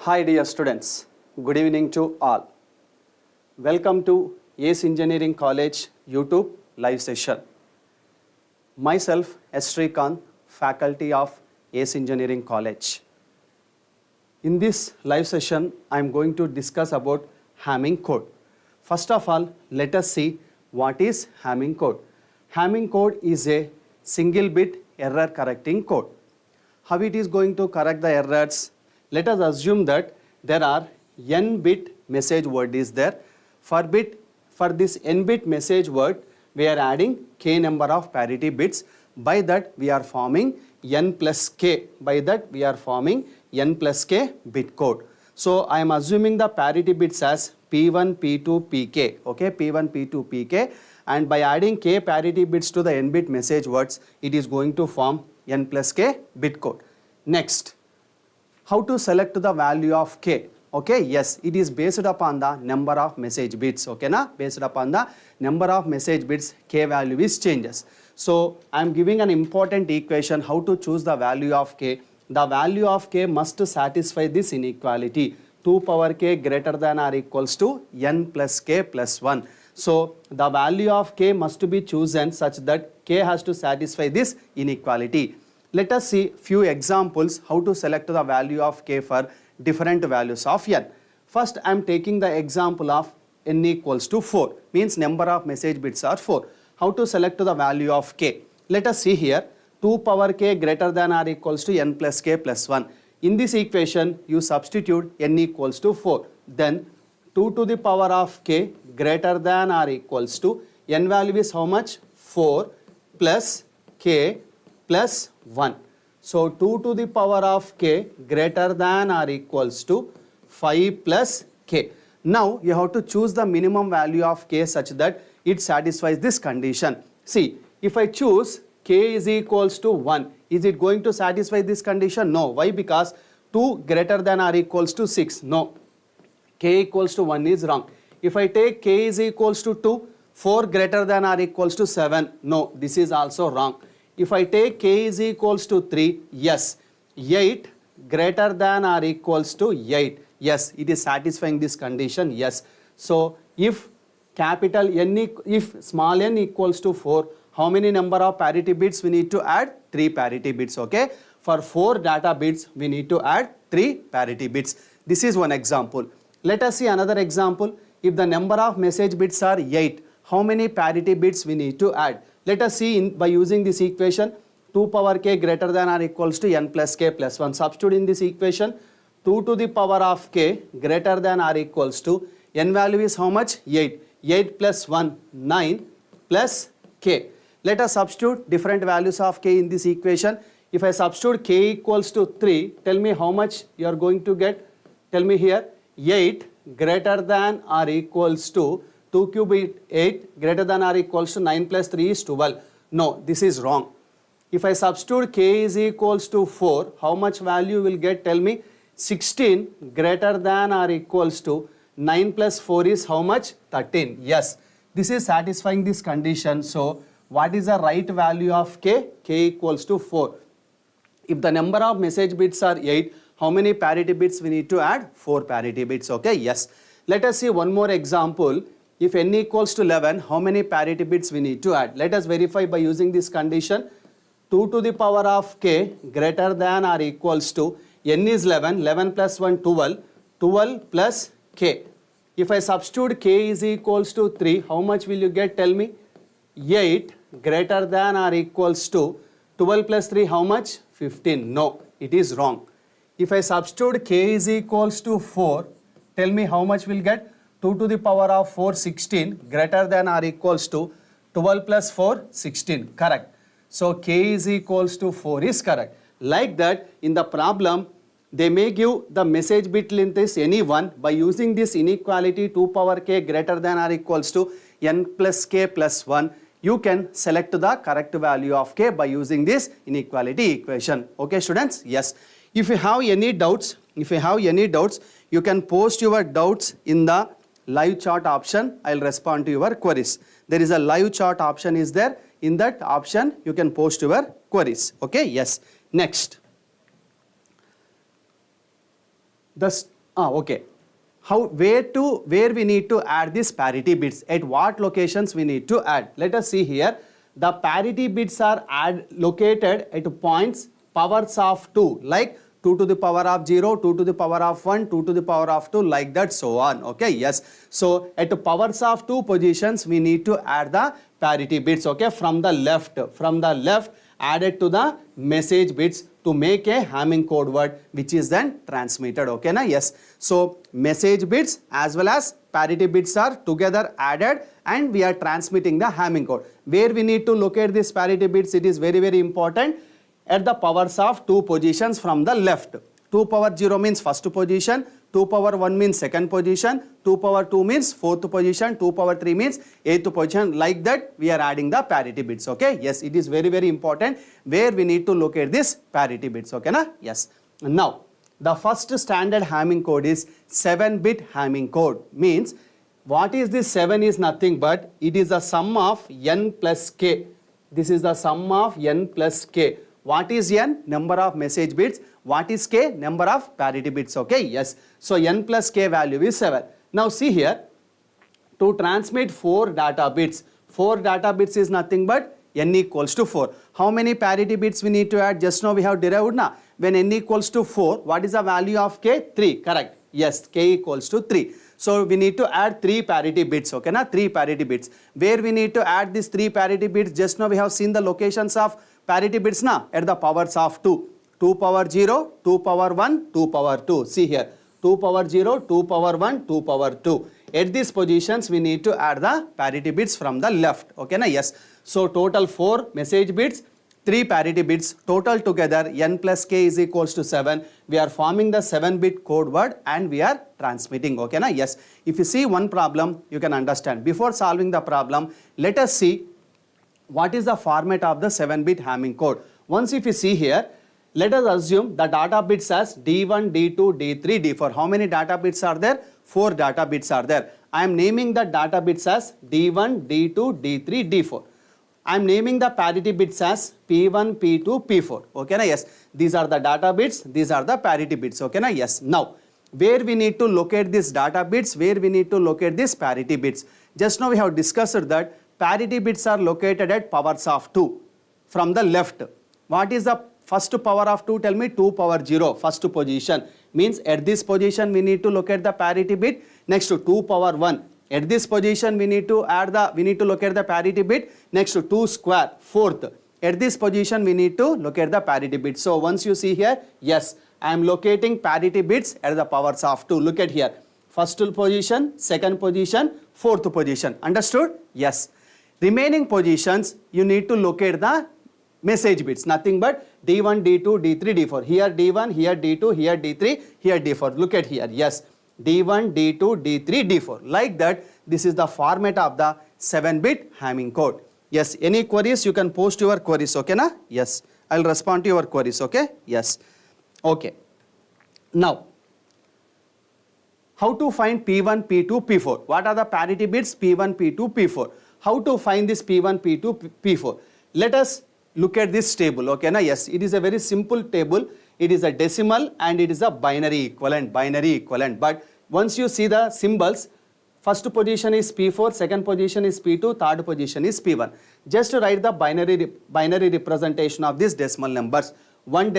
Hi dear students, good evening to all. Welcome to ACE Engineering College YouTube live session. Myself Srikanth, faculty of ACE Engineering College. In this live session, I am going to discuss about Hamming code. First of all, let us see what is Hamming code. Hamming code is a single bit error correcting code. How it is going to correct the errors? Let us assume that there are n bit message word is there. For this n bit message word, we are adding k number of parity bits. By that we are forming n plus k. By that we are forming n plus k bit code. So I am assuming the parity bits as P1, P2, Pk. Okay, P1, P2, Pk. And by adding k parity bits to the n bit message words, it is going to form n plus k bit code. Next, how to select the value of k? Okay, yes, it is based upon the number of message bits. Okay, na? Based upon the number of message bits, k value is changes. So I am giving an important equation how to choose the value of k. The value of k must satisfy this inequality. 2 power k greater than or equals to n plus k plus 1. So the value of k must be chosen such that k has to satisfy this inequality. Let us see few examples how to select the value of k for different values of n. First, I am taking the example of n equals to 4, means number of message bits are 4. How to select the value of k? Let us see here, 2 power k greater than or equals to n plus k plus 1. In this equation, you substitute n equals to 4. Then 2 to the power of k greater than or equals to n value is how much? 4 plus k plus 1. So 2 to the power of k greater than or equals to 5 plus k. Now you have to choose the minimum value of k such that it satisfies this condition. See, if I choose k is equals to 1, is it going to satisfy this condition? No. Why? Because 2 greater than or equals to 6. No. K equals to 1 is wrong. If I take k is equals to 2, 4 greater than or equals to 7. No, this is also wrong. If I take k is equals to 3, yes. 8 greater than or equals to 8. Yes, it is satisfying this condition. Yes. So if capital N, if small n equals to 4, how many number of parity bits we need to add? 3 parity bits. Okay. For 4 data bits, we need to add 3 parity bits. This is one example. Let us see another example. If the number of message bits are 8, how many parity bits we need to add? Let us see by using this equation, 2 power k greater than or equals to n plus k plus 1. Substitute in this equation, 2 to the power of k greater than or equals to n value is how much? 8. 8 plus 1, 9 plus k. Let us substitute different values of k in this equation. If I substitute k equals to 3, tell me how much you are going to get. Tell me here, 8 greater than or equals to 2 cube is 8 greater than or equals to 9 plus 3 is 12. No, this is wrong. If I substitute k is equals to 4, how much value will get? Tell me. 16 greater than or equals to 9 plus 4 is how much? 13. Yes, this is satisfying this condition. So what is the right value of k? K equals to 4. If the number of message bits are 8, how many parity bits we need to add? 4 parity bits. Okay, yes. Let us see one more example. If n equals to 11, how many parity bits we need to add? Let us verify by using this condition. 2 to the power of k greater than or equals to n is 11, 11 plus 1, 12, 12 plus k. If I substitute k is equals to 3, how much will you get? Tell me. 8 greater than or equals to 12 plus 3, how much? 15. No, it is wrong. If I substitute k is equals to 4, tell me how much will get? 2 to the power of 4, 16 greater than or equals to 12 plus 4, 16. Correct. So k is equals to 4 is correct. Like that, in the problem, they may give the message bit length is any one. By using this inequality 2 power k greater than or equals to n plus k plus 1, you can select the correct value of k by using this inequality equation. Okay, students? Yes. If you have any doubts, you can post your doubts in the live chat option. I'll respond to your queries. There is a live chat option is there. In that option, you can post your queries. Okay, yes. Next. The Okay. Where we need to add this parity bits, at what locations we need to add. Let us see here. The parity bits are located at points powers of 2, like 2 to the power of 0, 2 to the power of 1, 2 to the power of 2, like that, so on. Okay, yes. So at powers of 2 positions we need to add the parity bits. Okay, from the left added to the message bits to make a Hamming code word which is then transmitted. Okay na? Yes. So message bits as well as parity bits are together added and we are transmitting the Hamming code. Where we need to locate this parity bits, it is very, very important, at the powers of 2 positions from the left. 2 power 0 means first position, 2 power 1 means second position, 2 power 2 means fourth position, 2 power 3 means eighth position, like that we are adding the parity bits. Okay, yes, it is very, very important where we need to locate this parity bits. Okay na? Yes. Now the first standard Hamming code is 7-bit Hamming code. Means what is this? 7 is nothing but it is the sum of n plus k. This is the sum of n plus k. What is n? Number of message bits. What is k? Number of parity bits. Okay, yes. So n plus k value is 7. Now see here, to transmit 4 data bits, 4 data bits is nothing but n equals to 4. How many parity bits we need to add? Just now we have derived na. When n equals to 4, what is the value of k? 3, correct. Yes, k equals to 3. So we need to add 3 parity bits. Okay na? 3 parity bits. Where we need to add these 3 parity bits? Just now we have seen the locations of parity bits na, at the powers of 2. 2 power 0, 2 power 1, 2 power 2. See here, 2 power 0, 2 power 1, 2 power 2. At these positions we need to add the parity bits from the left. Okay na? Yes. So total 4 message bits, 3 parity bits, total together n plus k is equals to 7. We are forming the 7-bit code word and we are transmitting. Okay na? Yes. If you see one problem, you can understand. Before solving the problem, let us see what is the format of the 7-bit Hamming code. Once if you see here, let us assume the data bits as D1, D2, D3, D4. How many data bits are there? 4 data bits are there. I am naming the data bits as D1, D2, D3, D4. I am naming the parity bits as P1, P2, P4. Okay na? Yes. These are the data bits. These are the parity bits. Okay na? Yes. Now, where we need to locate these data bits? Where we need to locate these parity bits? Just now we have discussed that parity bits are located at powers of 2 from the left. What is the first power of 2? Tell me. 2 power 0, first position. Means at this position we need to locate the parity bit. Next to 2 power 1. At this position we need to locate the parity bit. Next to 2 square, fourth. At this position we need to locate the parity bit. So once you see here, yes, I am locating parity bits at the powers of 2. Look at here. First position, second position, fourth position. Understood? Yes. Remaining positions you need to locate the message bits, nothing but D1, D2, D3, D4. Here D1, here D2, here D3, here D4. Look at here. Yes. D1, D2, D3, D4. Like that, this is the format of the 7-bit Hamming code. Yes. Any queries, you can post your queries. Okay na? Yes. I'll respond to your queries. Okay? Yes. Okay. Now, how to find P1, P2, P4? What are the parity bits? P1, P2, P4. How to find this P1, P2, P4? Let us look at this table. Okay na? Yes, it is a very simple table. It is a decimal and it is a binary equivalent. But once you see the symbols, first position is P4, second position is P2, third position is P1. Just to write the binary representation of these decimal numbers. One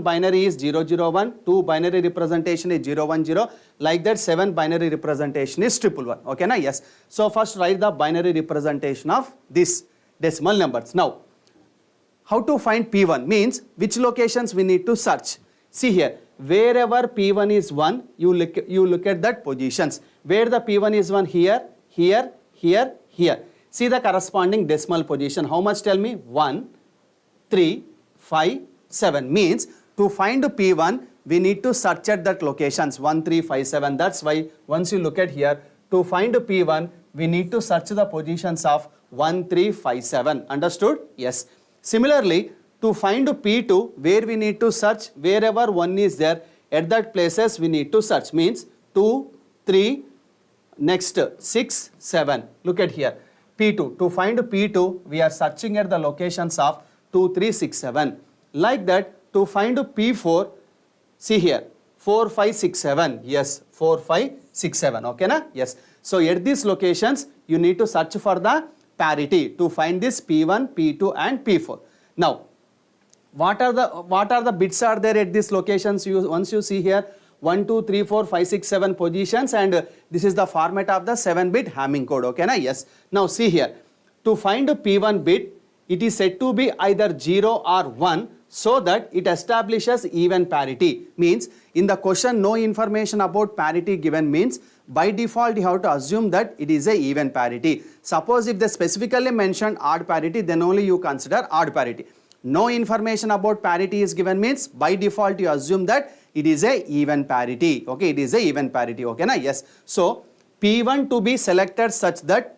binary is 001, 2 binary representation is 010, like that 7 binary representation is 111. Okay na? Yes. So first write the binary representation of these decimal numbers. Now, how to find P1 means which locations we need to search. See here, wherever P1 is 1, you look at that positions. Where the P1 is 1, here, here, here, here. See the corresponding decimal position. How much? Tell me. 1, 3, 5, 7. Means to find P1, we need to search at that locations 1, 3, 5, 7. That's why once you look at here, to find P1, we need to search the positions of 1, 3, 5, 7. Understood? Yes. Similarly, to find P2, where we need to search, wherever 1 is there, at that places we need to search. Means 2, 3, next 6, 7. Look at here. P2. To find P2, we are searching at the locations of 2, 3, 6, 7. Like that, to find P4, see here. 4, 5, 6, 7. Yes, 4, 5, 6, 7. Okay, na? Yes. So at these locations, you need to search for the parity to find this P1, P2 and P4. Now, what are the bits are there at these locations? Once you see here, 1, 2, 3, 4, 5, 6, 7 positions, and this is the format of the 7-bit Hamming code. Okay, na? Yes. Now see here, to find a P1 bit, it is said to be either 0 or 1, so that it establishes even parity. Means in the question, no information about parity given means by default you have to assume that it is a even parity. Suppose if they specifically mentioned odd parity, then only you consider odd parity. No information about parity is given means by default you assume that it is a even parity. Okay, it is a even parity. Okay, na? Yes. So P1 to be selected such that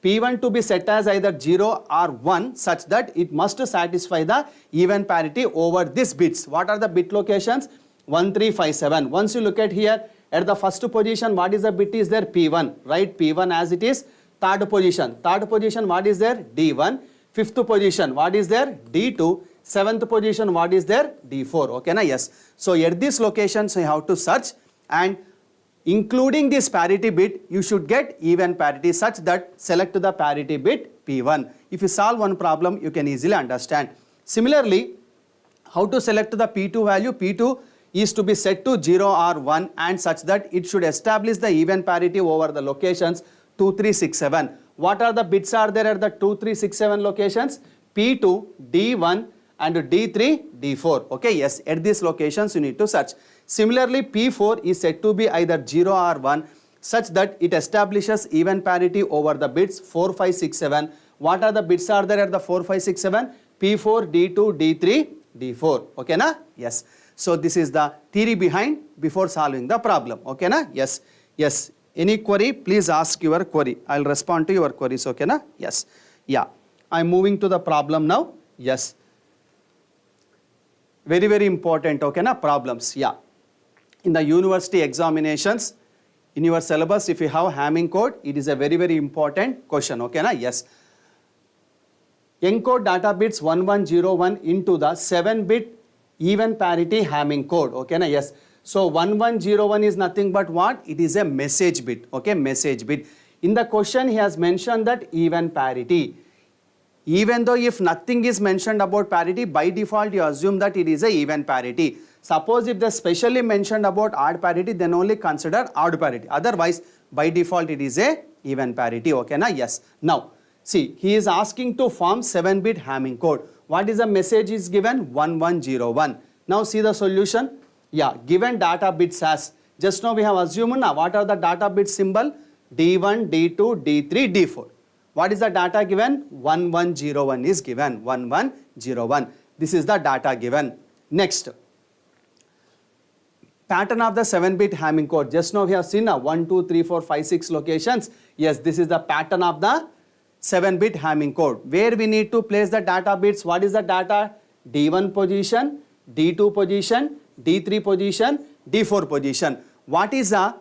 P1 to be set as either 0 or 1 such that it must satisfy the even parity over these bits. What are the bit locations? 1, 3, 5, 7. Once you look at here, at the first position, what is the bit is there? P1, right? P1 as it is. Third position, what is there? D1. Fifth position, what is there? D2. Seventh position, what is there? D4. Okay, na? Yes. So at these locations, you have to search, and including this parity bit, you should get even parity such that select the parity bit P1. If you solve one problem, you can easily understand. Similarly, how to select the P2 value? P2 is to be set to 0 or 1 and such that it should establish the even parity over the locations 2, 3, 6, 7. What are the bits are there at the 2, 3, 6, 7 locations? P2, D1 and D3, D4. Okay, yes, at these locations you need to search. Similarly, P4 is said to be either 0 or 1 such that it establishes even parity over the bits 4, 5, 6, 7. What are the bits are there at the 4, 5, 6, 7? P4, D2, D3, D4. Okay, na? Yes. So this is the theory behind before solving the problem. Okay, na? Yes. Yes. Any query, please ask your query. I'll respond to your queries. Okay, na? Yes. Yeah. I'm moving to the problem now. Yes. Very, very important. Okay, na? Problems. Yeah. In the university examinations, in your syllabus, if you have Hamming code, it is a very, very important question. Okay, na? Yes. Encode data bits 1101 into the 7-bit even parity Hamming code. Okay, na? Yes. So 1101 is nothing but what? It is a message bit. Okay, message bit. In the question, he has mentioned that even parity. Even though if nothing is mentioned about parity, by default you assume that it is a even parity. Suppose if they specially mentioned about odd parity, then only consider odd parity. Otherwise, by default it is a even parity. Okay, na? Yes. Now, see, he is asking to form 7-bit Hamming code. What is the message is given? 1101. Now see the solution. Yeah, given data bits as, just now we have assumed now, what are the data bit symbol? D1, D2, D3, D4. What is the data given? 1101 is given. 1101. This is the data given. Next, pattern of the 7-bit Hamming code. Just now we have seen 1, 2, 3, 4, 5, 6 locations. Yes, this is the pattern of the 7-bit Hamming code. Where we need to place the data bits. What is the data? D1 position, D2 position, D3 position, D4 position. What is the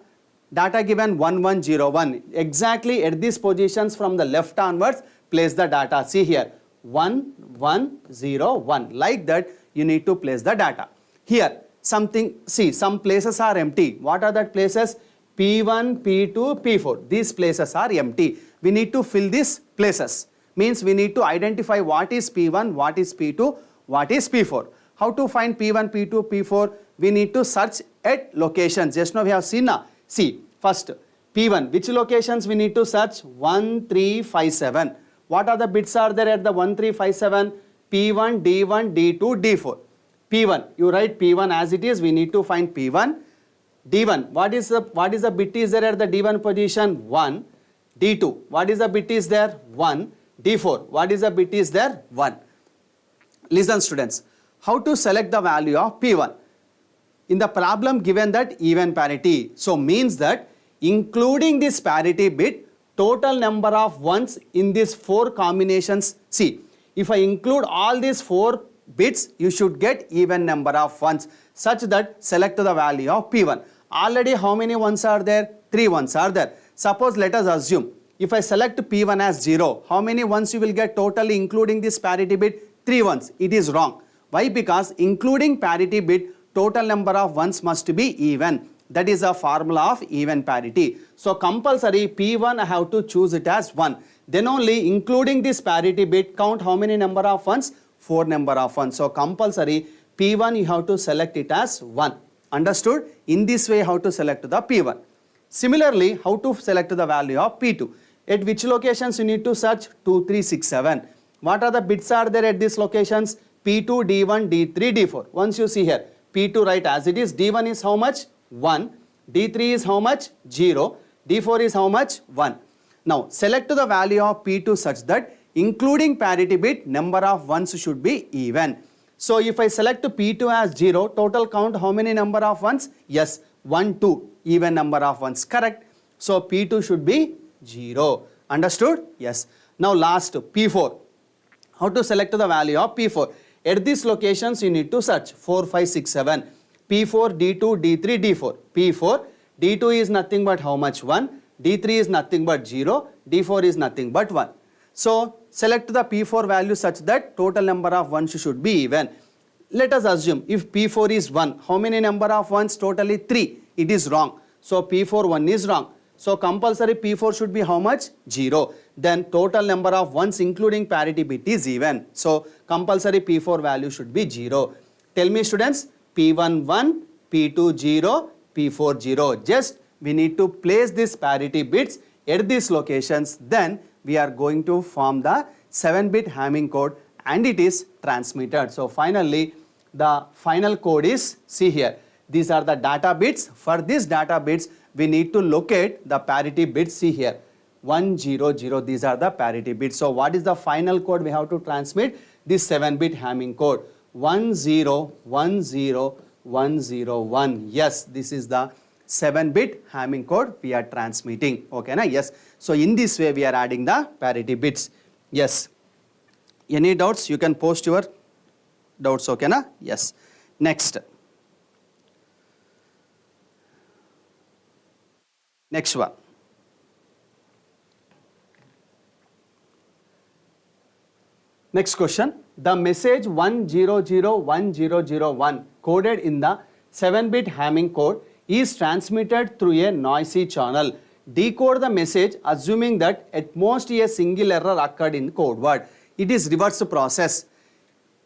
data given? 1101. Exactly at these positions from the left onwards, place the data. See here, 1101. Like that, you need to place the data. Here, something, see, some places are empty. What are that places? P1, P2, P4. These places are empty. We need to fill these places. Means we need to identify what is P1, what is P2, what is P4. How to find P1, P2, P4? We need to search at locations. Just now we have seen now. See, first P1, which locations we need to search? 1, 3, 5, 7. What are the bits are there at the 1, 3, 5, 7? P1, D1, D2, D4. P1, you write P1 as it is. We need to find P1. D1, what is the bit is there at the D1 position? 1. D2, what is the bit is there? 1. D4, what is the bit is there? 1. Listen students, how to select the value of P1? In the problem given that even parity, so means that including this parity bit, total number of ones in these 4 combinations. See, if I include all these 4 bits, you should get even number of ones such that select the value of P1. Already how many ones are there? 3 ones are there. Suppose let us assume, if I select P1 as 0, how many ones you will get totally including this parity bit? 3 ones. It is wrong. Why? Because including parity bit, total number of ones must be even. That is a formula of even parity. So compulsory P1 I have to choose it as 1. Then only including this parity bit, count how many number of ones? 4 number of ones. So compulsory P1 you have to select it as 1. Understood? In this way how to select the P1. Similarly, how to select the value of P2? At which locations you need to search? 2, 3, 6, 7. What are the bits are there at these locations? P2, D1, D3, D4. Once you see here, P2 write as it is. D1 is how much? 1. D3 is how much? 0. D4 is how much? 1. Now, select the value of P2 such that including parity bit, number of ones should be even. So, if I select P2 as 0, total count how many number of ones? Yes, 1, 2, even number of ones. Correct. So, P2 should be 0. Understood? Yes. Now, last P4. How to select the value of P4? At these locations, you need to search 4, 5, 6, 7. P4, D2, D3, D4. P4, D2 is nothing but how much? 1. D3 is nothing but 0. D4 is nothing but 1. So, select the P4 value such that total number of ones should be even. Let us assume if P4 is 1, how many number of ones? Totally 3. It is wrong. So, P4 1 is wrong. So, compulsory P4 should be how much? 0. Then total number of ones including parity bit is even. So, compulsory P4 value should be 0. Tell me students, P1 1, P2 0, P4 0. Just we need to place these parity bits at these locations. Then we are going to form the 7-bit Hamming code and it is transmitted. So, finally, the final code is, see here, these are the data bits. For these data bits, we need to locate the parity bits. See here, 1, 0, 0. These are the parity bits. So, what is the final code we have to transmit? This 7-bit Hamming code. 1, 0, 1, 0, 1, 0, 1. Yes, this is the 7-bit Hamming code we are transmitting. Okay, na? Yes. So, in this way, we are adding the parity bits. Yes. Any doubts? You can post your doubts. Okay, na? Yes. Next. Next one. Next question. The message 1001001 coded in the 7-bit Hamming code is transmitted through a noisy channel. Decode the message assuming that at most a single error occurred in code word. It is reverse process.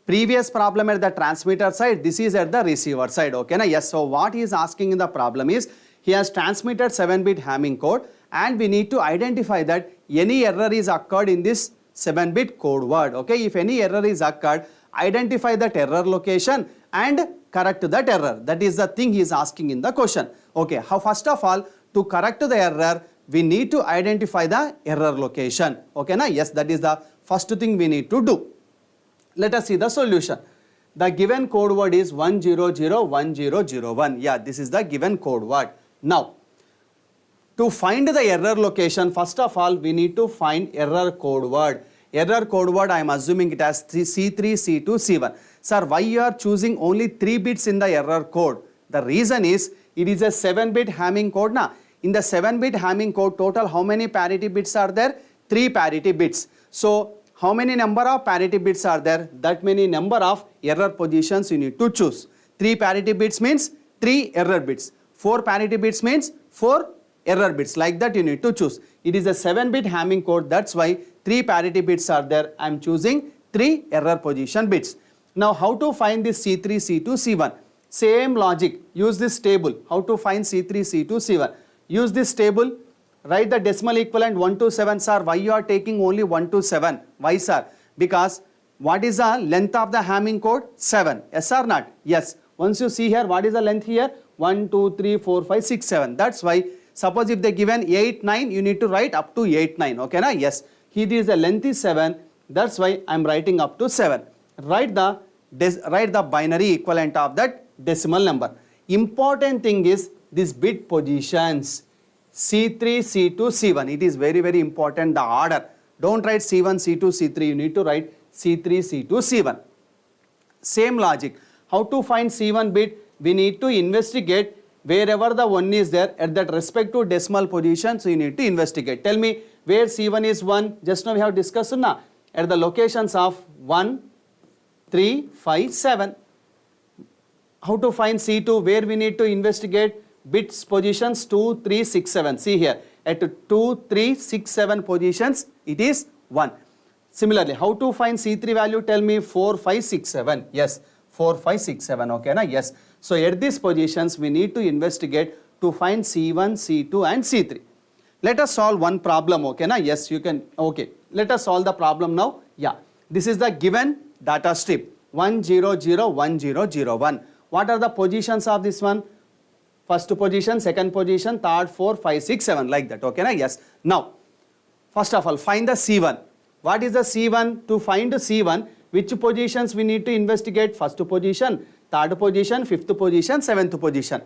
Previous problem at the transmitter side, this is at the receiver side. Okay, na? Yes. So, what he is asking in the problem is, he has transmitted 7-bit Hamming code and we need to identify that any error is occurred in this 7-bit code word. Okay, if any error is occurred, identify that error location and correct that error. That is the thing he is asking in the question. Okay, how first of all, to correct the error, we need to identify the error location. Okay, na? Yes, that is the first thing we need to do. Let us see the solution. The given code word is 1001001. Yeah, this is the given code word. Now, to find the error location, first of all, we need to find error code word. Error code word, I am assuming it as C3, C2, C1. Sir, why you are choosing only 3 bits in the error code? The reason is, it is a 7-bit Hamming code. Na? In the 7-bit Hamming code, total how many parity bits are there? 3 parity bits. So, how many number of parity bits are there? That many number of error positions you need to choose. 3 parity bits means 3 error bits. 4 parity bits means 4 error bits. Like that you need to choose. It is a 7-bit Hamming code. That's why 3 parity bits are there. I am choosing 3 error position bits. Now, how to find this C3, C2, C1? Same logic. Use this table. How to find C3, C2, C1? Use this table. Write the decimal equivalent 1 to 7. Sir, why you are taking only 1 to 7? Why, sir? Because what is the length of the Hamming code? 7. Yes or not? Yes. Once you see here, what is the length here? 1, 2, 3, 4, 5, 6, 7. That's why, suppose if they given 8, 9, you need to write up to 8, 9. Okay, na? Yes. Here is the length is 7. That's why I am writing up to 7. Write the binary equivalent of that decimal number. Important thing is this bit positions. C3, C2, C1. It is very, very important, the order. Don't write C1, C2, C3. You need to write C3, C2, C1. Same logic. How to find C1 bit? We need to investigate wherever the 1 is there at that respective decimal position. So, you need to investigate. Tell me where C1 is 1. Just now we have discussed na? At the locations of 1, 3, 5, 7. how to find C2, where we need to investigate bits positions 2, 3, 6, 7. See here, at 2, 3, 6, 7 positions, it is 1. Similarly, how to find C3 value? Tell me 4, 5, 6, 7. Yes, 4, 5, 6, 7. Okay, na? Yes. So at these positions, we need to investigate to find C1, C2 and C3. Let us solve one problem. Okay, na? Yes, you can. Okay, let us solve the problem now. Yeah, this is the given data strip 1, 0, 0, 1, 0, 0, 1. What are the positions of this one? First position, second position, third, 4, 5, 6, 7, like that. Okay, na? Yes. Now, first of all, find the C1. What is the C1? To find C1, which positions we need to investigate? First position, third position, fifth position, seventh position.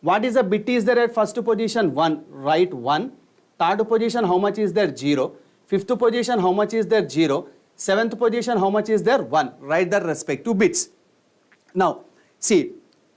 What is the bit is there at first position? 1. Write 1. Third position, how much is there? 0. Fifth position, how much is there? 0. Seventh position, how much is there? 1. Write the respective bits. Now, see,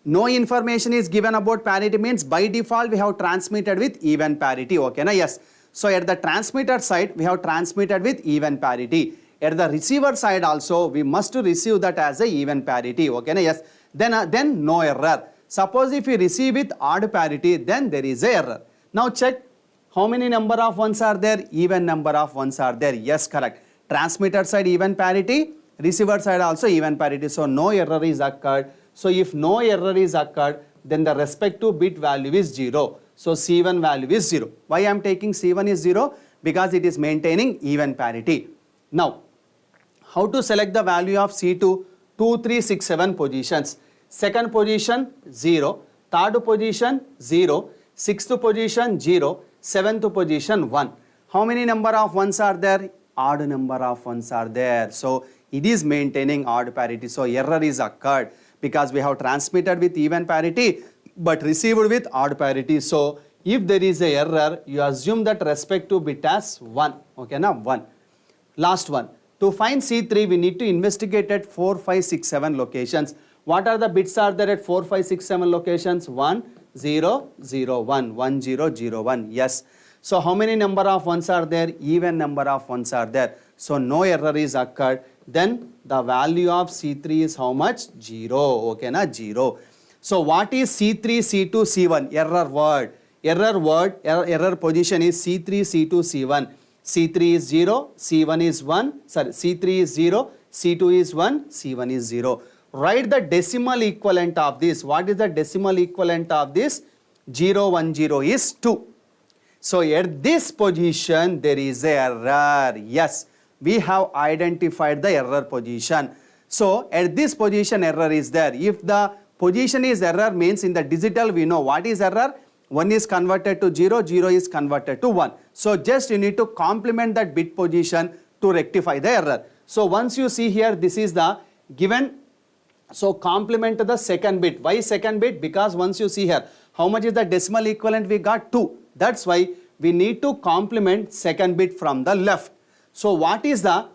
no information is given about parity means by default we have transmitted with even parity. Okay, na? Yes. So at the transmitter side, we have transmitted with even parity. At the receiver side also, we must receive that as a even parity. Okay, na? Yes. Then no error. Suppose if we receive with odd parity, then there is a error. Now check how many number of ones are there? Even number of ones are there. Yes, correct. Transmitter side even parity, receiver side also even parity. So no error is occurred. So if no error is occurred, then the respective bit value is 0. So C1 value is 0. Why I am taking C1 is 0? Because it is maintaining even parity. Now, how to select the value of C2? 2, 3, 6, 7 positions. Second position 0, third position 0, sixth position 0, seventh position 1. How many number of ones are there? Odd number of ones are there. So it is maintaining odd parity. So error is occurred because we have transmitted with even parity but received with odd parity. So if there is a error, you assume that respective bit as 1. Okay, now 1. Last one. To find C3, we need to investigate at 4, 5, 6, 7 locations. What are the bits are there at 4, 5, 6, 7 locations? 1, 0, 0, 1, 1, 0, 0, 1. Yes. So how many number of ones are there? Even number of ones are there. So no error is occurred. Then the value of C3 is how much? 0. Okay, na? 0. So what is C3, C2, C1? Error word. Error position is C3, C2, C1. C3 is 0, C1 is 1. Sorry, C3 is 0, C2 is 1, C1 is 0. Write the decimal equivalent of this. What is the decimal equivalent of this? 0, 1, 0 is 2. So at this position, there is a error. Yes, we have identified the error position. So at this position, error is there. If the position is error, means in the digital, we know what is error. 1 is converted to 0, 0 is converted to 1. So just you need to complement that bit position to rectify the error. So once you see here, this is the given. So complement the second bit. Why second bit? Because once you see here, how much is the decimal equivalent? We got 2. That's why we need to complement second bit from the left. So what is the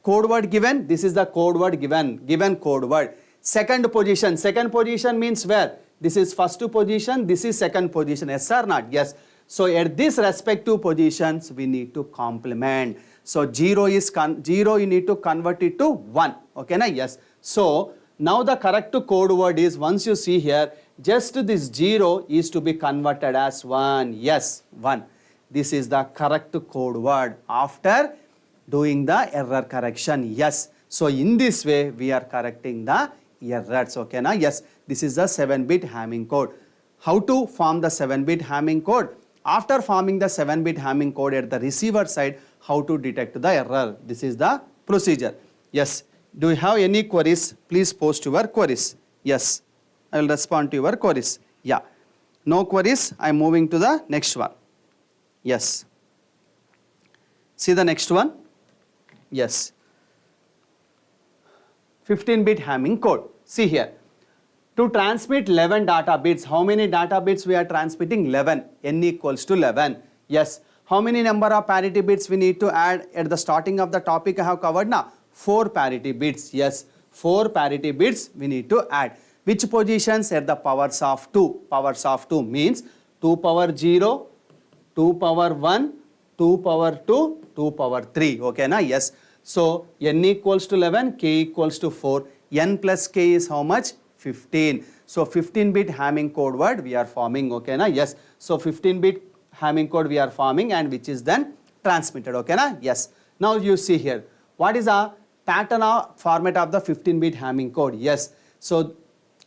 code word given? This is the code word given code word. Second position means where? This is first position, this is second position. Yes or not? Yes. So at this respective positions, we need to complement. So 0 is 0, you need to convert it to 1. Okay, na? Yes. So now the correct code word is, once you see here, just this 0 is to be converted as 1. Yes, 1. This is the correct code word after doing the error correction. Yes. So in this way, we are correcting the errors. Okay, na? Yes. This is the 7-bit Hamming code. How to form the 7-bit Hamming code? After forming the 7-bit Hamming code at the receiver side, how to detect the error? This is the procedure. Yes. Do you have any queries? Please post your queries. Yes. I will respond to your queries. Yeah. No queries. I am moving to the next one. Yes. See the next one. Yes. 15-bit Hamming code. See here. To transmit 11 data bits, how many data bits we are transmitting? 11. N equals to 11. Yes. How many number of parity bits we need to add at the starting of the topic I have covered now? 4 parity bits. Yes. 4 parity bits we need to add. Which positions? At the powers of 2. Powers of 2 means 2 power 0, 2 power 1, 2 power 2, 2 power 3. Okay, na? Yes. So n equals to 11, k equals to 4. N plus k is how much? 15. So 15-bit Hamming code word we are forming, okay na? Yes. So 15-bit Hamming code we are forming and which is then transmitted, okay na? Yes. Now you see here, what is a pattern or format of the 15-bit Hamming code? Yes. So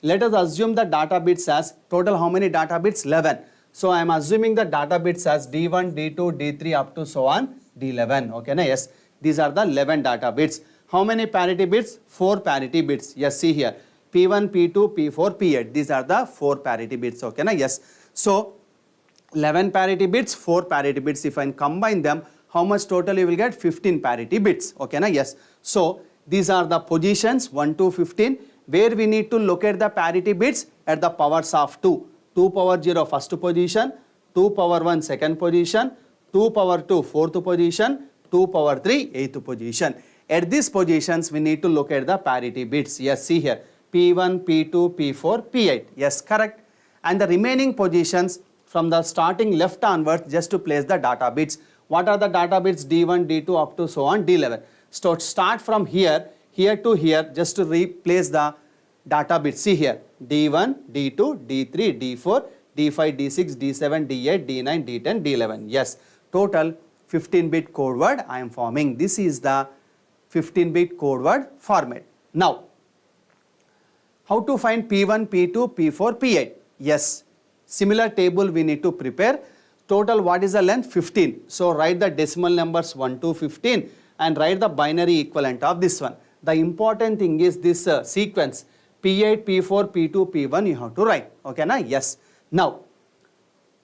let us assume the data bits as total how many data bits? 11. So I am assuming the data bits as D1, D2, D3 up to so on D11, okay na? Yes. These are the 11 data bits. How many parity bits? 4 parity bits. Yes, see here. P1, P2, P4, P8. These are the 4 parity bits, okay na? Yes. So 11 parity bits, 4 parity bits. If I combine them, how much total you will get? 15 parity bits, okay na? Yes. So these are the positions 1 to 15 where we need to locate the parity bits at the powers of 2. 2 power 0 first position, 2 power 1 second position, 2 power 2 fourth position, 2 power 3 eighth position. At these positions we need to locate the parity bits. Yes, see here. P1, P2, P4, P8. Yes, correct. And the remaining positions from the starting left onwards just to place the data bits. What are the data bits? D1, D2 up to so on D11. So start from here to here just to replace the data bits. See here. D1, D2, D3, D4, D5, D6, D7, D8, D9, D10, D11. Yes, total 15-bit code word I am forming. This is the 15-bit code word format. Now, how to find P1, P2, P4, P8? Yes, similar table we need to prepare. Total what is the length? 15. So write the decimal numbers 1 to 15 and write the binary equivalent of this one. The important thing is this sequence. P8, P4, P2, P1 you have to write. Okay na? Yes. Now,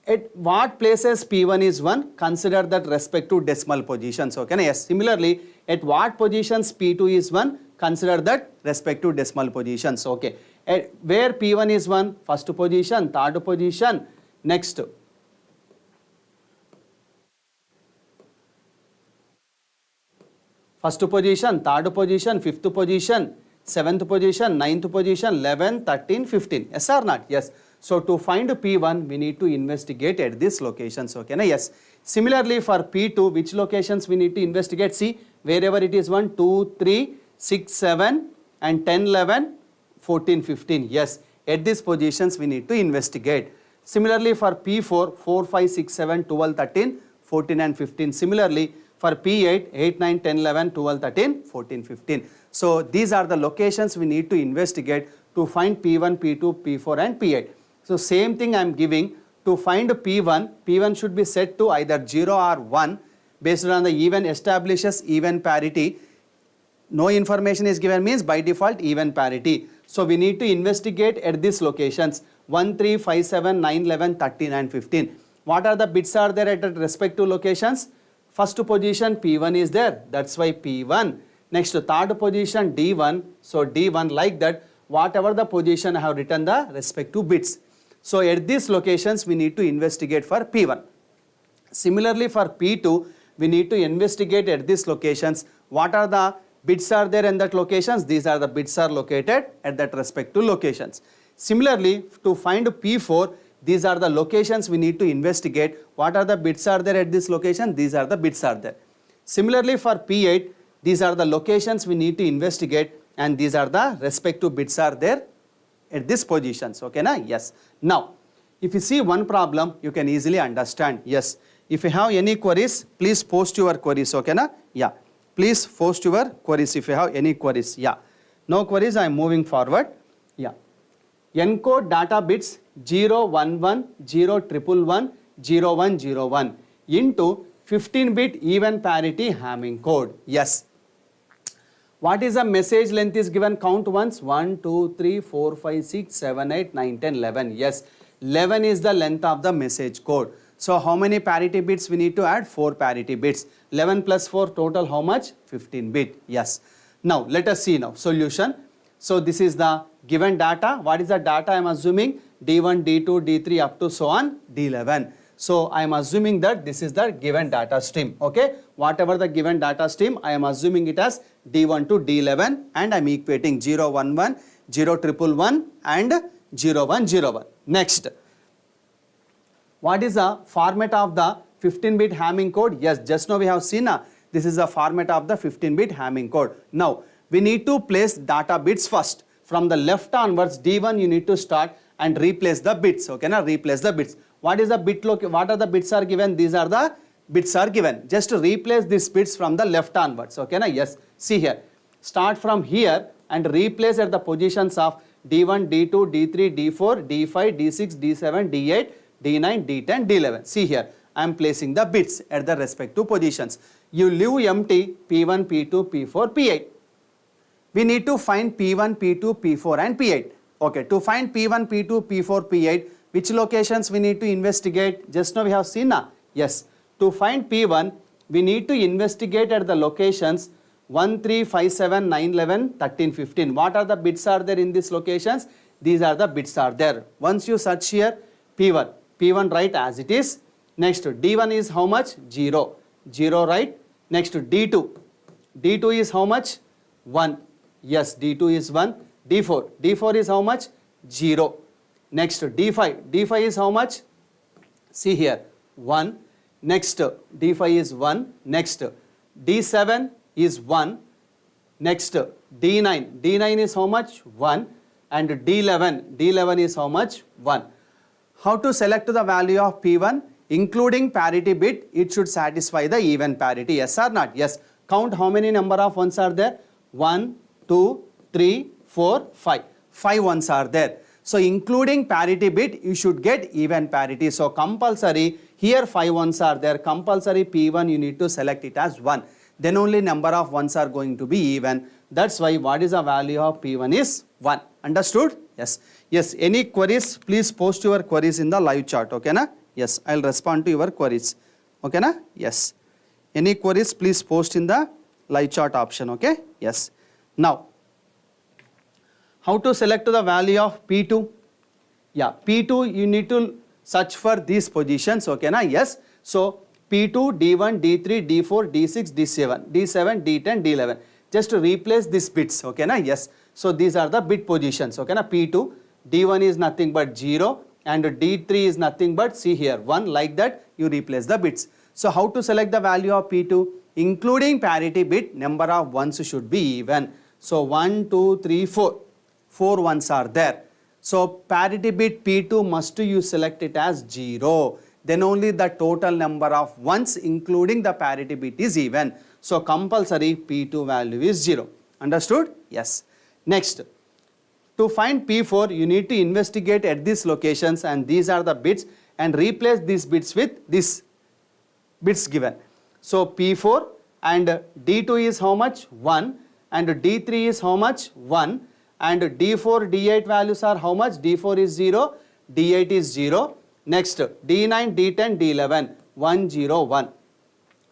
at what places P1 is 1, consider that respective decimal positions. Okay na? Yes. Similarly, at what positions P2 is 1, consider that respective decimal positions. Okay. At where P1 is 1, first position, third position, next. First position, third position, fifth position, 7th position, 9th position, 11, 13, 15. Yes or not? Yes. So to find P1, we need to investigate at these locations. Okay, na? Yes. Similarly for P2, which locations we need to investigate? See, wherever it is 1, 2, 3, 6, 7 and 10, 11, 14, 15. Yes. At these positions we need to investigate. Similarly for P4, 4, 5, 6, 7, 12, 13, 14 and 15. Similarly for P8, 8, 9, 10, 11, 12, 13, 14, 15. So these are the locations we need to investigate to find P1, P2, P4 and P8. So same thing I am giving. To find P1, P1 should be set to either 0 or 1 based on the even establishes even parity. No information is given means by default even parity. So we need to investigate at these locations 1, 3, 5, 7, 9, 11, 13 and 15. What are the bits are there at the respective locations? First position P1 is there, that's why P1. Next third position D1, so D1 like that. Whatever the position I have written the respective bits. So at these locations we need to investigate for P1. Similarly for P2 we need to investigate at these locations. What are the bits are there in that locations? These are the bits are located at that respective locations. Similarly to find P4, these are the locations we need to investigate. What are the bits are there at this location? These are the bits are there. Similarly for P8, these are the locations we need to investigate and these are the respective bits are there at these positions. Okay na? Yes. Now, if you see one problem, you can easily understand. Yes. If you have any queries, please post your queries. Okay na? Yeah. Please post your queries if you have any queries. Yeah. No queries, I am moving forward. Yeah. Encode data bits 0, 1, 1, 0, 111, 0, 1, 0, 1 into 15-bit even parity Hamming code. Yes. What is the message length is given? Count once. 1, 2, 3, 4, 5, 6, 7, 8, 9, 10, 11. Yes. 11 is the length of the message code. So how many parity bits we need to add? 4 parity bits. 11 plus 4 total how much? 15 bit. Yes. Now let us see now solution. So this is the given data. What is the data I am assuming? D1, D2, D3 up to so on D11. So I am assuming that this is the given data stream. Okay. Whatever the given data stream, I am assuming it as D1 to D11 and I am equating 0, 1, 1, 0, 111 and 0, 1, 0, 1. Next. What is the format of the 15-bit Hamming code? Yes, just now we have seen this is the format of the 15-bit Hamming code. Now, we need to place data bits first. from the left onwards, D1 you need to start and replace the bits, okay na, replace the bits. What is the bit what are the bits are given? These are the bits are given. Just replace these bits from the left onwards, okay na, yes. See here, start from here and replace at the positions of D1, D2, D3, D4, D5, D6, D7, D8, D9, D10, D11. See here, I am placing the bits at the respective positions. You leave empty P1, P2, P4, P8. We need to find P1, P2, P4 and P8. Okay, to find P1, P2, P4, P8, which locations we need to investigate? Just now we have seen na? Yes. To find P1, we need to investigate at the locations 1, 3, 5, 7, 9, 11, 13, 15. What are the bits are there in these locations? These are the bits are there. Once you search here, P1. P1 write as it is. Next, D1 is how much? 0. 0 right. Next, D2. D2 is how much? 1. Yes, D2 is 1. D4. D4 is how much? 0. Next, D5. D5 is how much? See here, 1. Next, D5 is 1. Next, D7 is 1. Next, D9. D9 is how much? 1. And D11. D11 is how much? 1. How to select the value of P1? Including parity bit, it should satisfy the even parity. Yes or not? Yes. Count how many number of ones are there? 1, 2, 3, 4, 5. 5 ones are there. So including parity bit, you should get even parity. So compulsory, here 5 ones are there. Compulsory P1, you need to select it as 1. Then only number of ones are going to be even. That's why what is the value of P1 is 1. Understood? Yes. Yes. Any queries? Please post your queries in the live chat. Okay na? Yes. I'll respond to your queries. Okay na? Yes. Any queries? Please post in the live chat option. Okay? Yes. Now, how to select the value of P2? Yeah, P2 you need to search for these positions. Okay na? Yes. So P2, D1, D3, D4, D6, D7, D7, D10, D11. Just to replace these bits. Okay na? Yes. So these are the bit positions. Okay na? P2, D1 is nothing but 0 and D3 is nothing but, see here, 1. Like that you replace the bits. So how to select the value of P2? Including parity bit, number of ones should be even. So 1, 2, 3, 4. 4 ones are there. So parity bit P2 must you select it as 0. Then only the total number of ones including the parity bit is even. So compulsory P2 value is 0. Understood? Yes. Next, to find P4, you need to investigate at these locations and these are the bits and replace these bits with these bits given. So P4 and D2 is how much? 1 and D3 is how much? 1 and D4, D8 values are how much? D4 is 0, D8 is 0. Next, D9, D10, D11, 1, 0, 1,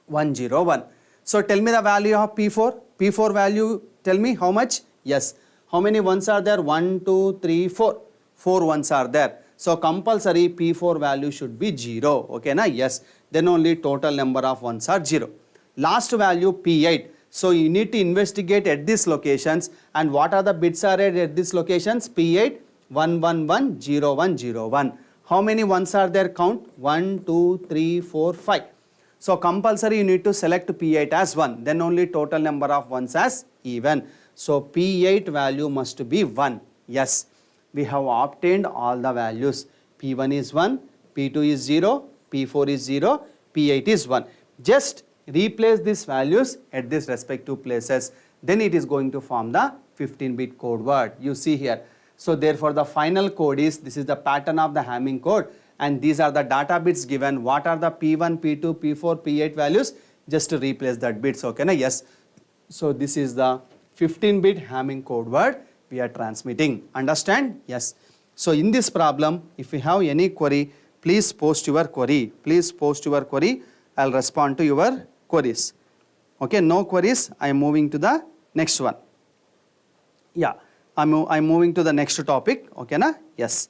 1, 0, 1. So tell me the value of P4. P4 value, tell me how much? Yes. How many ones are there? 1, 2, 3, 4. 4 ones are there. So compulsory P4 value should be 0. Okay na? Yes. Then only total number of ones are 0. Last value P8. So you need to investigate at these locations and what are the bits are at these locations? P8, 1, 1, 1, 0, 1, 0, 1. How many ones are there? Count 1, 2, 3, 4, 5. So compulsory you need to select P8 as 1. Then only total number of ones as even. So P8 value must be 1. Yes, we have obtained all the values. P1 is 1, P2 is 0, P4 is 0, P8 is 1. Just replace these values at these respective places. Then it is going to form the 15-bit code word. You see here. So therefore the final code is, this is the pattern of the Hamming code and these are the data bits given. What are the P1, P2, P4, P8 values? Just to replace that bits. Okay na? Yes. So this is the 15-bit Hamming code word we are transmitting. Understand? Yes. So in this problem, if you have any query, please post your query. Please post your query. I'll respond to your queries. Okay, no queries. I am moving to the next one. Yeah, I'm moving to the next topic. Okay, na? Yes.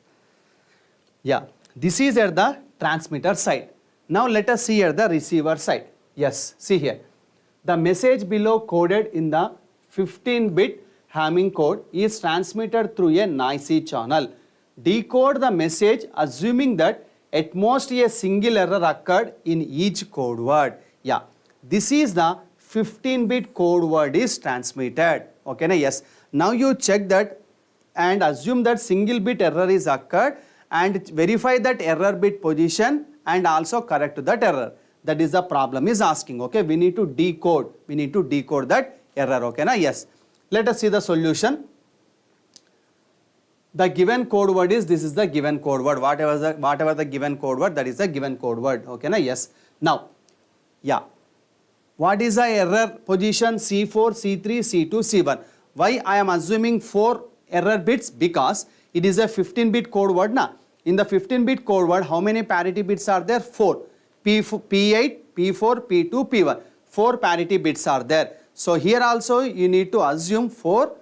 Yeah, this is at the transmitter side. Now let us see at the receiver side. Yes, see here. The message below coded in the 15-bit Hamming code is transmitted through a noisy channel. Decode the message assuming that at most a single error occurred in each code word. Yeah, this is the 15-bit code word is transmitted. Okay, na? Yes. Now you check that and assume that single bit error is occurred and verify that error bit position and also correct that error. That is the problem is asking. Okay, we need to decode that error. Okay, na? Yes. Let us see the solution. The given code word is, this is the given code word. Whatever the given code word, that is the given code word. Okay, na? Yes. Now, yeah. What is the error position? C4, C3, C2, C1. Why I am assuming 4 error bits? Because it is a 15-bit code word. Na? In the 15-bit code word, how many parity bits are there? 4. P8, P4, P2, P1. 4 parity bits are there. So here also you need to assume 4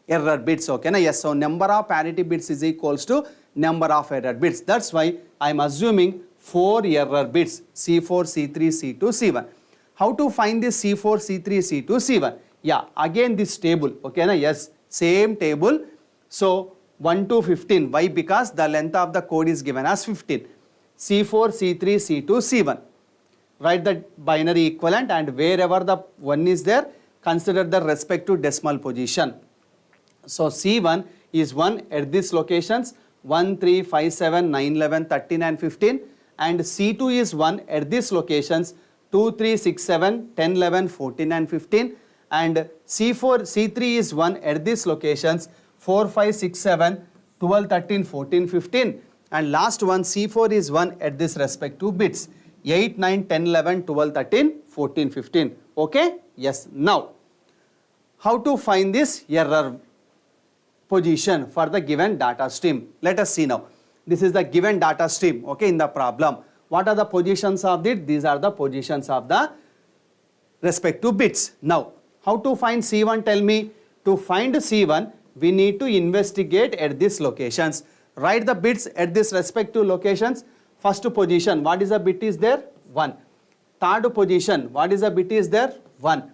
error bits. Okay, na? Yes. So number of parity bits is equals to number of error bits. That's why I am assuming 4 error bits. C4, C3, C2, C1. How to find this C4, C3, C2, C1? Yeah, again this table. Okay, na? Yes. Same table. So 1 to 15. Why? Because the length of the code is given as 15. C4, C3, C2, C1. Write the binary equivalent, and wherever the 1 is there, consider the respective decimal position. So C1 is 1 at these locations 1, 3, 5, 7, 9, 11, 13 and 15, and C2 is 1 at these locations 2, 3, 6, 7, 10, 11, 14 and 15, and C3 is 1 at these locations 4, 5, 6, 7, 12, 13, 14, 15, and last one C4 is 1 at this respective bits 8, 9, 10, 11, 12, 13, 14, 15. Okay? Yes. Now, how to find this error position for the given data stream? Let us see now. This is the given data stream, okay, in the problem. What are the positions of it? These are the positions of the respective bits. Now, how to find C1? Tell me. To find C1, we need to investigate at these locations. Write the bits at these respective locations. First position, what is the bit is there? 1. Third position, what is the bit is there? 1.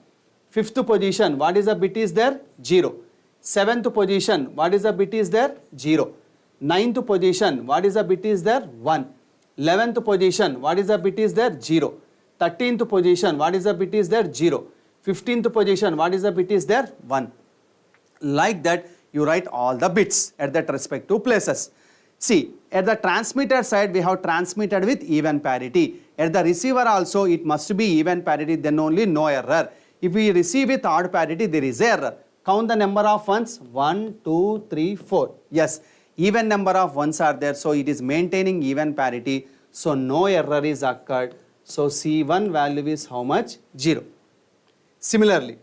Fifth position, what is the bit is there? 0. Seventh position, what is the bit is there? 0. Ninth position, what is the bit is there? 1. 11th position, what is the bit is there? 0. 13th position, what is the bit is there? 0. 15th position, what is the bit is there? 1. Like that, you write all the bits at that respective places. See, at the transmitter side, we have transmitted with even parity. At the receiver also, it must be even parity, then only no error. If we receive with odd parity, there is error. Count the number of ones. 1, 2, 3, 4. Yes, even number of ones are there. So it is maintaining even parity. So no error is occurred. So C1 value is how much? 0. Similarly,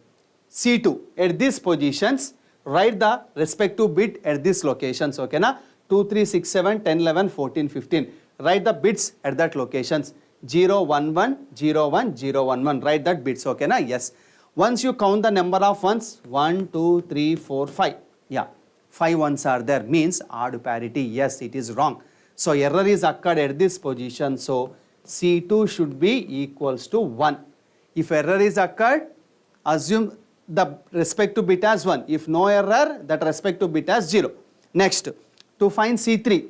C2 at these positions, write the respective bit at these locations. Okay, na? 2, 3, 6, 7, 10, 11, 14, 15. Write the bits at that locations. 0, 1, 1, 0, 1, 0, 1, 1. Write that bits. Okay, na? Yes. Once you count the number of ones, 1, 2, 3, 4, 5. Yeah, 5 ones are there, means odd parity. Yes, it is wrong. So error is occurred at this position. So C2 should be equals to 1. If error is occurred, assume the respective bit as 1. If no error, that respective bit as 0. Next, to find C3,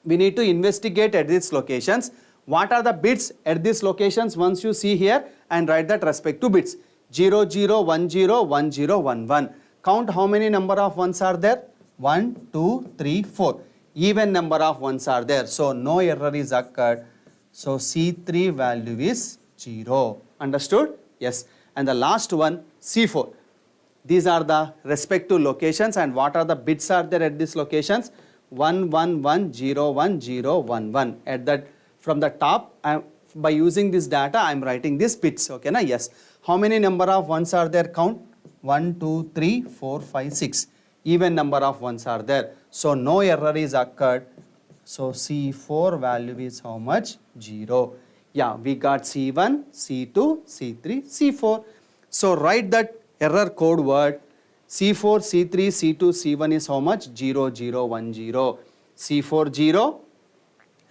we need to investigate at these locations. What are the bits at these locations? Once you see here and write that respective bits. 0, 0, 1, 0, 1, 0, 1, 1. Count how many number of ones are there? 1, 2, 3, 4. Even number of ones are there. So no error is occurred. So C3 value is 0. Understood? Yes. And the last one, C4. These are the respective locations, and what are the bits are there at these locations? 1, 1, 1, 0, 1, 0, 1, 1. At that, from the top, by using this data, I am writing these bits. Okay, na? Yes. How many number of ones are there? Count. 1, 2, 3, 4, 5, 6. Even number of ones are there. So no error is occurred. So C4 value is how much? 0. Yeah, we got C1, C2, C3, C4. So write that error code word. C4, C3, C2, C1 is how much? 0, 0, 1, 0. C4 0.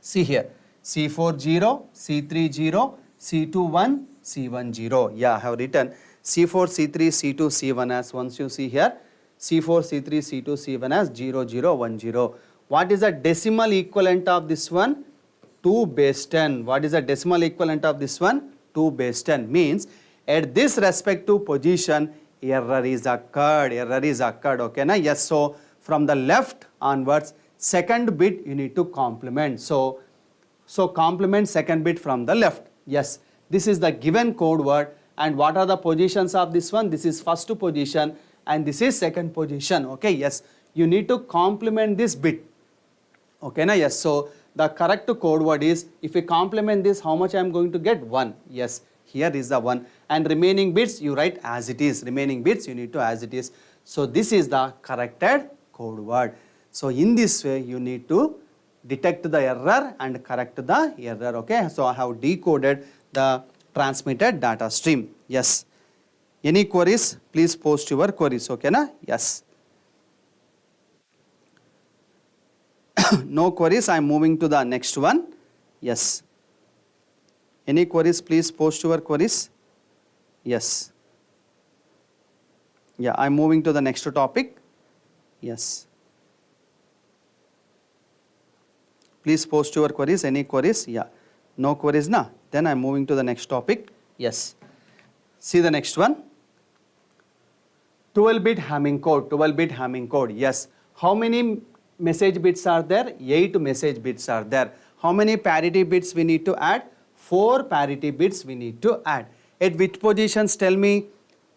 See here. C4 0, C3 0, C2 1, C1 0. Yeah, I have written C4, C3, C2, C1 as, once you see here, C4, C3, C2, C1 as 0, 0, 1, 0. What is the decimal equivalent of this one? 2 base 10. What is the decimal equivalent of this one? 2 base 10. Means at this respective position, error is occurred. Error is occurred. Okay, na? Yes. So from the left onwards, second bit you need to complement. So complement second bit from the left. Yes, this is the given code word. And what are the positions of this one? This is first position and this is second position. Okay, yes, you need to complement this bit. Okay, na? Yes, so the correct code word is, if we complement this, how much I am going to get? 1. Yes, here is the 1. And remaining bits you write as it is. Remaining bits you need to as it is. So this is the corrected code word. So in this way you need to detect the error and correct the error. Okay, so I have decoded the transmitted data stream. Yes. Any queries? Please post your queries. Okay, na? Yes. No queries. I am moving to the next one. Yes. Any queries? Please post your queries. Yes. Yeah, I am moving to the next topic. Yes. Please post your queries. Any queries? Yeah. No queries, na? Then I am moving to the next topic. Yes. See the next one. 12-bit Hamming code. 12-bit Hamming code. Yes. How many message bits are there? 8 message bits are there. How many parity bits we need to add? 4 parity bits we need to add. At which positions? Tell me.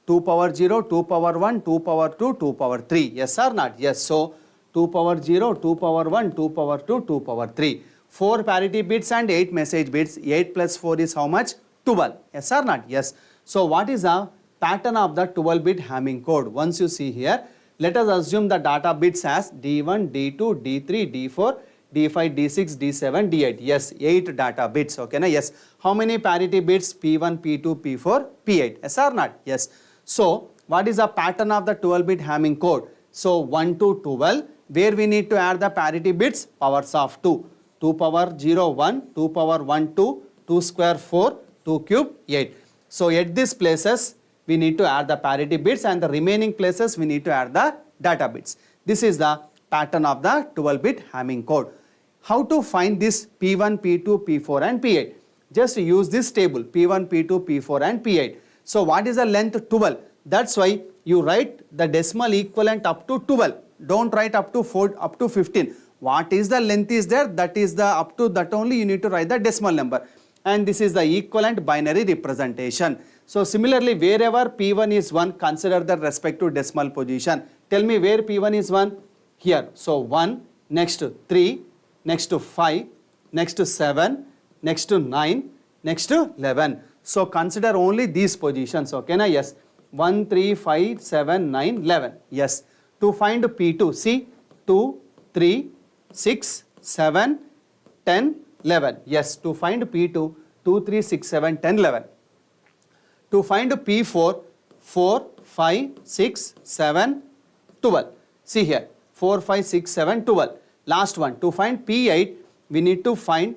2 power 0, 2 power 1, 2 power 2, 2 power 3. Yes or not? Yes. So 2 power 0, 2 power 1, 2 power 2, 2 power 3. 4 parity bits and 8 message bits. 8 plus 4 is how much? 12. Yes or not? Yes. So what is the pattern of the 12-bit Hamming code? Once you see here, let us assume the data bits as D1, D2, D3, D4, D5, D6, D7, D8. Yes, 8 data bits. Okay, na? Yes. How many parity bits? P1, P2, P4, P8. Yes or not? Yes. So what is the pattern of the 12-bit Hamming code? So 1 to 12, where we need to add the parity bits? Powers of 2. 2 power 0, 1, 2 power 1, 2, 2 square 4, 2 cube 8. So at these places we need to add the parity bits and the remaining places we need to add the data bits. This is the pattern of the 12-bit Hamming code. How to find this P1, P2, P4 and P8? Just use this table P1, P2, P4 and P8. So what is the length? 12. That's why you write the decimal equivalent up to 12. Don't write up to 4, up to 15. What is the length is there? That is the up to that only you need to write the decimal number. And this is the equivalent binary representation. So similarly, wherever P1 is 1, consider the respective decimal position. Tell me where P1 is 1? Here. So 1, next to 3, next to 5, next to 7, next to 9, next to 11. So consider only these positions. Okay, na? Yes. 1, 3, 5, 7, 9, 11. Yes. To find P2, see 2, 3, 6, 7, 10, 11. Yes, to find P2, 2, 3, 6, 7, 10, 11. To find P4, 4, 5, 6, 7, 12. See here, 4, 5, 6, 7, 12. Last one, to find P8, we need to find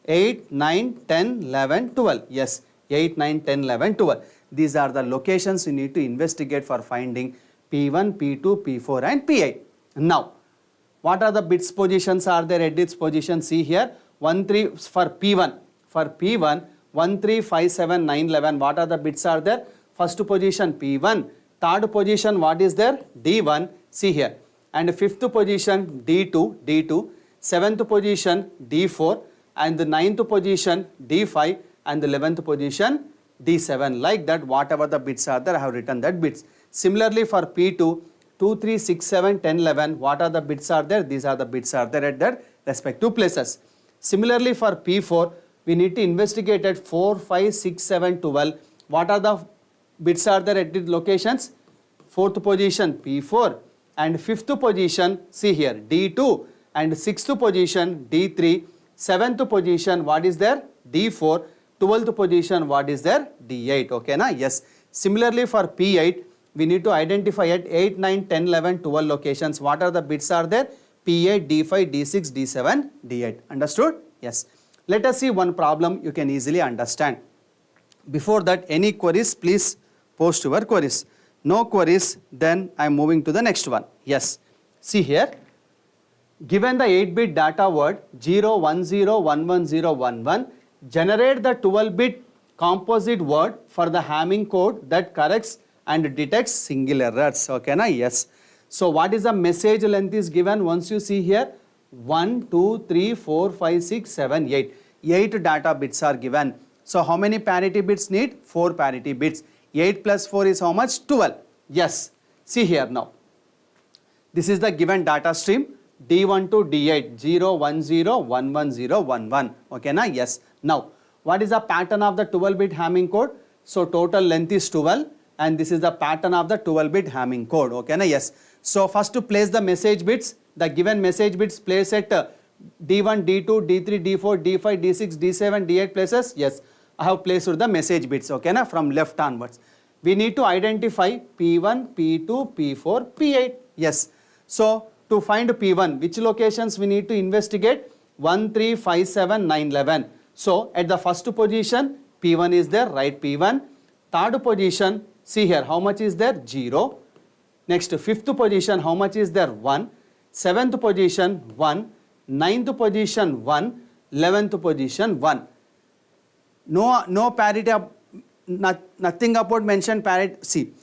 8, 9, 10, 11, 12. Yes, 8, 9, 10, 11, 12. These are the locations you need to investigate for finding P1, P2, P4 and P8. Now, what are the bits positions are there at its position? See here, 1, 3 for P1. For P1, 1, 3, 5, 7, 9, 11. What are the bits are there? First position P1. Third position what is there? D1. See here. And fifth position D2. Seventh position D4. And the ninth position D5. And the 11th position D7. Like that, whatever the bits are there, I have written that bits. Similarly for P2, 2, 3, 6, 7, 10, 11. What are the bits are there? These are the bits are there at their respective places. Similarly for P4, we need to investigate at 4, 5, 6, 7, 12. What are the bits are there at the locations? Fourth position P4 and fifth position, see here, D2 and sixth position D3, seventh position what is there? D4, 12th position what is there? D8. Okay, na? Yes. Similarly for P8, we need to identify at 8, 9, 10, 11, 12 locations. What are the bits are there? P8, D5, D6, D7, D8. Understood? Yes. Let us see one problem you can easily understand. Before that, any queries, please post your queries. No queries, then I am moving to the next one. Yes. See here, given the 8-bit data word 0101111, generate the 12-bit composite word for the Hamming code that corrects and detects single errors. Okay, na? Yes. So what is the message length is given? Once you see here, 1, 2, 3, 4, 5, 6, 7, 8. 8 data bits are given. So how many parity bits need? 4 parity bits. 8 plus 4 is how much? 12. Yes. See here now. This is the given data stream. D1 to D8, 0, 1, 0, 1, 1, 0, 1, 1. Okay, na? Yes. Now, what is the pattern of the 12-bit Hamming code? So, total length is 12 and this is the pattern of the 12-bit Hamming code. Okay, na? Yes. So, first to place the message bits, the given message bits place at D1, D2, D3, D4, D5, D6, D7, D8 places. Yes, I have placed the message bits, okay, na? From left onwards. We need to identify P1, P2, P4, P8. Yes. So, to find P1, which locations we need to investigate? 1, 3, 5, 7, 9, 11. So, at the first position, P1 is there, write P1. Third position, see here, how much is there? 0. Next, fifth position, how much is there? 1. Seventh position, 1. Ninth position, 1. 11th position, 1. No parity, nothing about mentioned parity. See,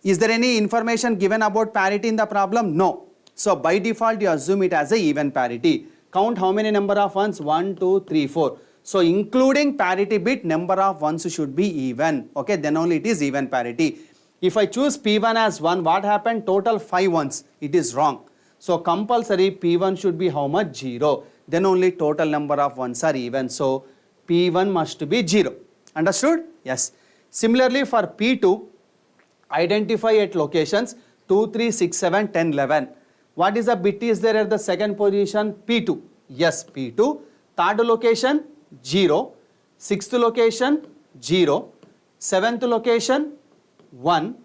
is there any information given about parity in the problem? No. So, by default, you assume it as a even parity. Count how many number of ones? 1, 2, 3, 4. So, including parity bit, number of ones should be even. Okay, then only it is even parity. If I choose P1 as 1, what happened? Total 5 ones. It is wrong. So, compulsory P1 should be how much? 0. Then only total number of ones are even. So, P1 must be 0. Understood? Yes. Similarly, for P2, identify at locations 2, 3, 6, 7, 10, 11. What is the bit is there at the second position? P2. Yes, P2. Third location, 0. Sixth location, 0. Seventh location, 1.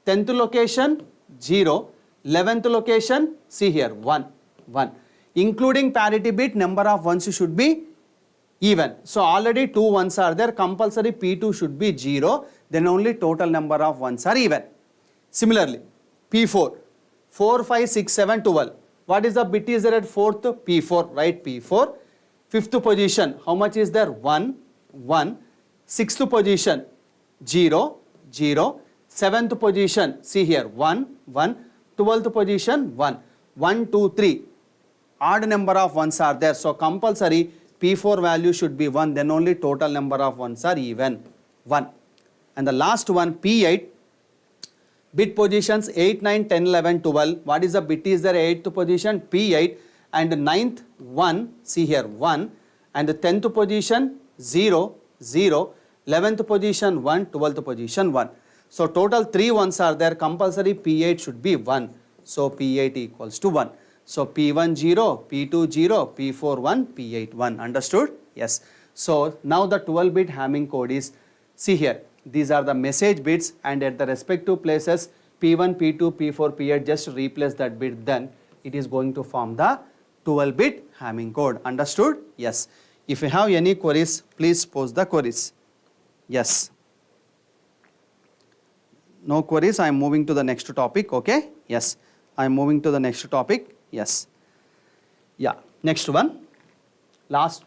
10th location, 0. 11th location, see here, 1. 1. Including parity bit, number of ones should be even. So, already 2 ones are there. Compulsory P2 should be 0. Then only total number of ones are even. Similarly, P4. 4, 5, 6, 7, 12. What is the bit is there at 4th? P4, right? P4. 5th position, how much is there? 1, 1. 6th position, 0, 0. 7th position, see here, 1, 1. 12th position, 1. 1, 2, 3. Odd number of ones are there. So, compulsory P4 value should be 1. Then only total number of ones are even. 1. And the last one, P8. Bit positions 8, 9, 10, 11, 12. What is the bit is there? 8th position, P8. And 9th, 1. See here, 1. And the 10th position, 0, 0. 11th position, 1. 12th position, 1. So, total 3 ones are there. Compulsory P8 should be 1. So, P8 equals to 1. So, P1 0, P2 0, P4 1, P8 1. Understood? Yes. So, now the 12-bit Hamming code is, see here. These are the message bits and at the respective places P1, P2, P4, P8 just replace that bit, then it is going to form the 12-bit Hamming code. Understood? Yes. If you have any queries, please post the queries. Yes. No queries, I am moving to the next topic. Okay? Yes. I am moving to the next topic. Yes. Yeah. Next one. Last.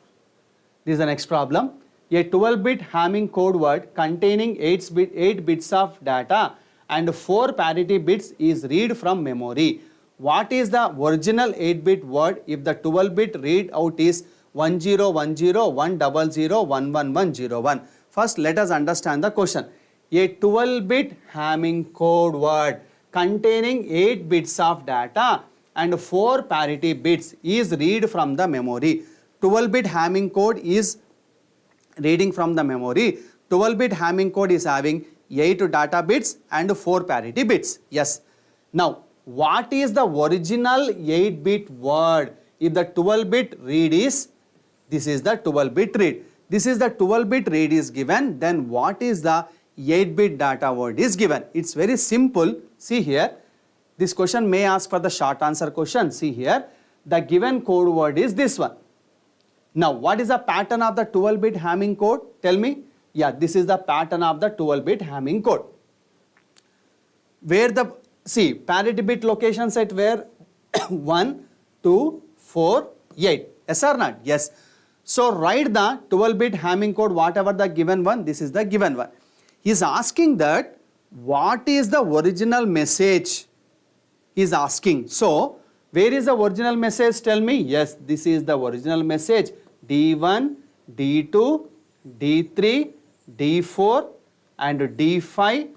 This is the next problem. A 12-bit Hamming code word containing 8 bits of data and 4 parity bits is read from memory. What is the original 8-bit word if the 12-bit read out is 1010, 100, 11101? First, let us understand the question. A 12-bit Hamming code word containing 8 bits of data and 4 parity bits is read from the memory. 12-bit Hamming code is reading from the memory. 12-bit Hamming code is having 8 data bits and 4 parity bits. Yes. Now, what is the original 8-bit word? If the 12-bit read is, this is the 12-bit read. This is the 12-bit read is given, then what is the 8-bit data word is given? It's very simple. See here, this question may ask for the short answer question. See here, the given code word is this one. Now, what is the pattern of the 12-bit Hamming code? Tell me. Yeah, this is the pattern of the 12-bit Hamming code. Where the, see, parity bit locations at where? 1, 2, 4, 8. Yes or not? Yes. So, write the 12-bit Hamming code, whatever the given one, this is the given one. He is asking that what is the original message is asking. So, where is the original message? Tell me. Yes, this is the original message. D1, D2, D3, D4 and D5,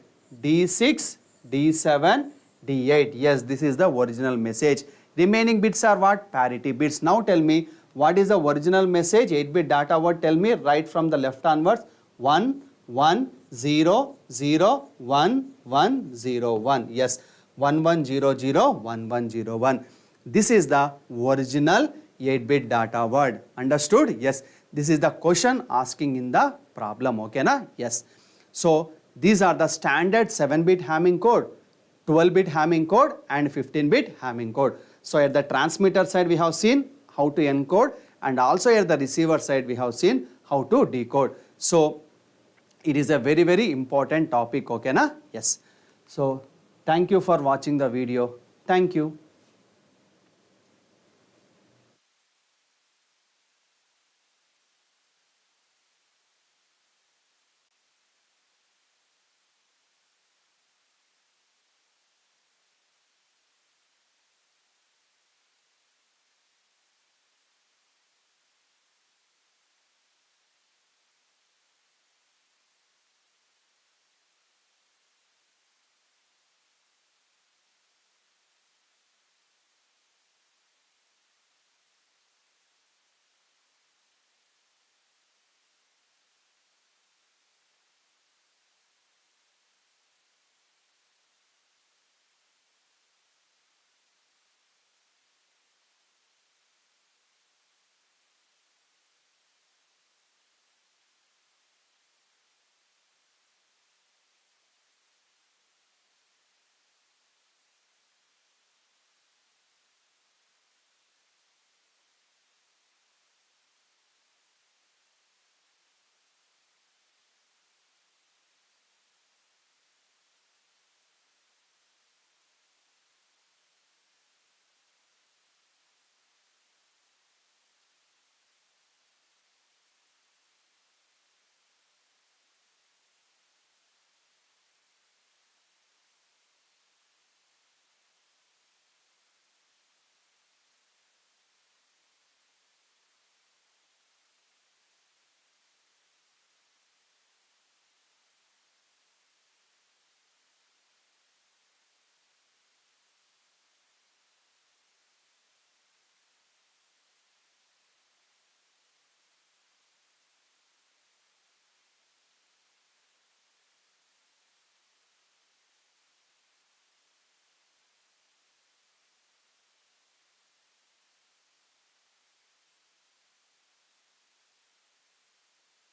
D6, D7, D8. Yes, this is the original message. Remaining bits are what? Parity bits. Now tell me, what is the original message? 8-bit data word. Tell me right from the left onwards. 1, 1, 0, 0, 1, 1, 0, 1. Yes, 1, 1, 0, 0, 1, 1, 0, 1. This is the original 8-bit data word. Understood? Yes. This is the question asking in the problem. Okay, na? Yes. So, these are the standard 7-bit Hamming code, 12-bit Hamming code and 15-bit Hamming code. So, at the transmitter side we have seen how to encode, and also at the receiver side we have seen how to decode. So, it is a very, very important topic. Okay, na? Yes. So, thank you for watching the video. Thank you.